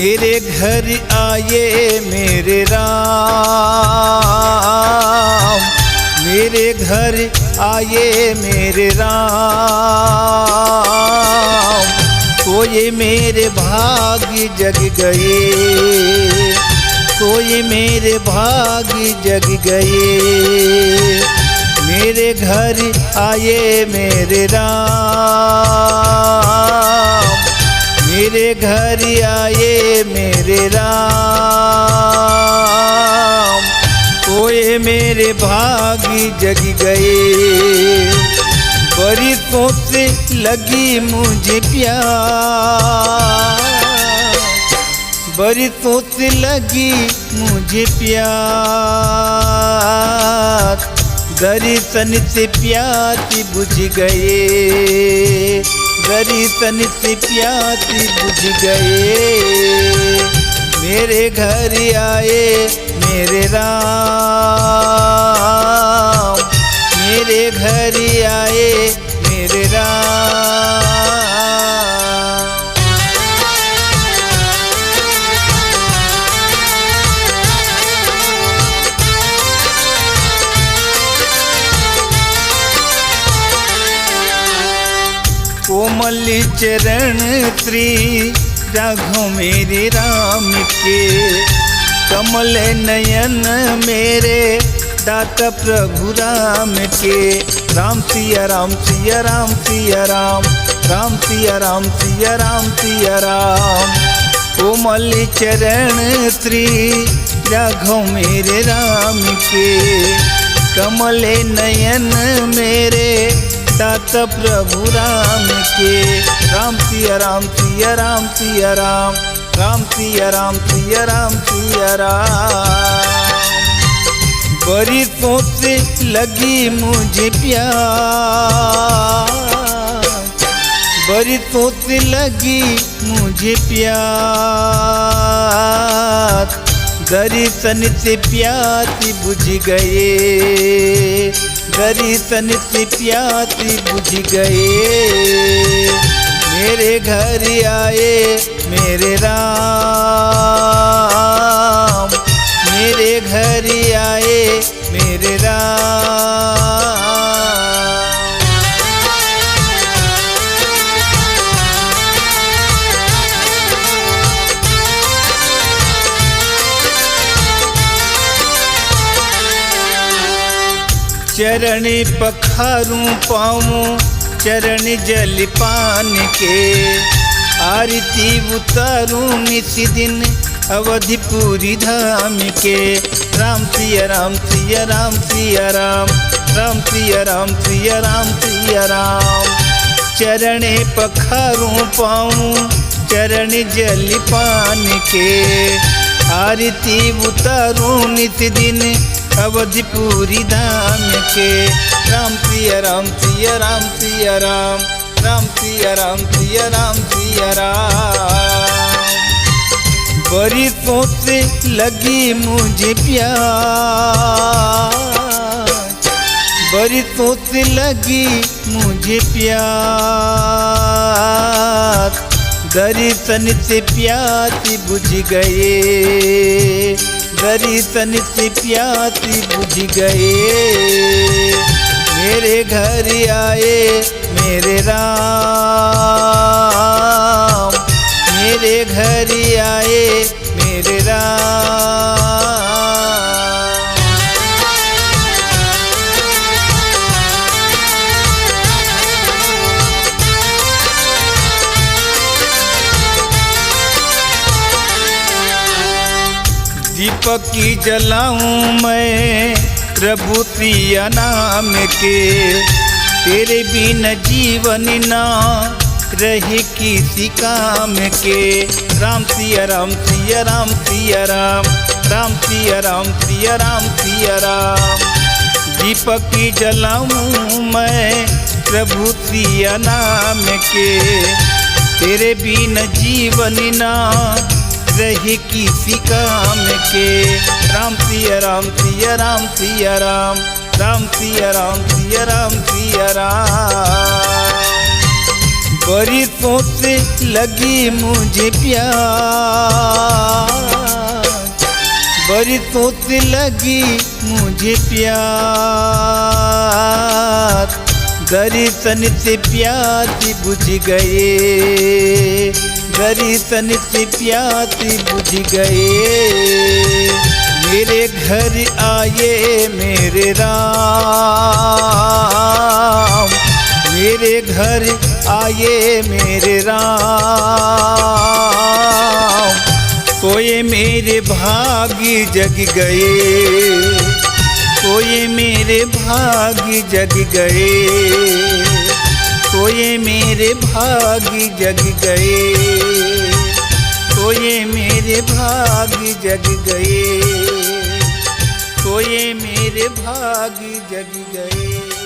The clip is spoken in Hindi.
मेरे घर आए मेरे राम, मेरे घर आए मेरे राम। तो ये मेरे भाग्य जग गए, तो ये मेरे भाग्य जग गए। मेरे घर आए मेरे राम, मेरे घर आए मेरे राम। तो ये मेरे भाग्य जग गए। बरसों से लगी मुझे प्यास, बरसों से लगी मुझे प्यास। दर्शन से प्यास बुझ गए, दर्शन से प्यास बुझ गए। मेरे घर आए मेरे राम, मेरे घर आए मेरे राम। कोमल चरण श्री राघव मेरे राम के, कमल नयन मेरे दाता प्रभु राम के। राम सिया राम सिया राम सिया राम, राम सिया राम सिया राम सिया राम। कोमल चरण श्री राघव मेरे राम के, कमल नयन मेरे दाता प्रभु राम के। राम सिया राम सिया राम सिया राम, राम सिया राम सिया राम सिया राम। बरसों से लगी मुझे प्यास, बरसों से लगी मुझे प्यास। दर्शन से प्यास बुझ गए, दर्शन से प्यास बुझ गए। मेरे घर आए मेरे राम, मेरे घर आए मेरे राम। चरण पखारूं पाऊं चरण जल पान के, आरती उतारूं निस दिन अवधिपुरी धाम के। राम सिया राम सिया राम सिया राम, राम सिया राम सिया राम सिया राम। चरण पखारूं पाऊं चरण जल पान के, आरती उतारूं निस दिन अवधिपुरी धाम के। राम सिया राम सिया राम सिया राम, राम सिया राम सिया राम सिया राम। बरसों से लगी मुझे प्यास, बरसों से लगी मुझे प्यास। दर्शन से प्यास बुझ गए, दर्शन से प्यास बुझ गए। मेरे घर आए मेरे राम, मेरे घर आए मेरे राम। दीपक की जलाऊं मैं प्रभु प्रिया नाम के, तेरे बिन जीवन ना रहे किसी काम के। राम सिया राम सिया राम सिया राम, राम सिया राम सिया राम सिया राम। दीपक की जलाऊं मैं प्रभु प्रिया नाम के, तेरे बिन जीवन ना रहे किसी काम के। राम सिया राम सिया राम सिया राम, राम सिया राम सिया राम सिया राम। बरसों से लगी मुझे प्यास, बरसों से लगी मुझे प्यास, दर्शन से प्यास बुझ गए, दर्शन से प्यास बुझ गए। मेरे घर आए मेरे राम, मेरे घर आए मेरे राम, सोए मेरे भाग्य जग गए, सोए मेरे भाग्य जग गए, सोए मेरे भाग्य जग गए, सोए मेरे भाग्य जग गए, सोए मेरे भाग्य जग गए।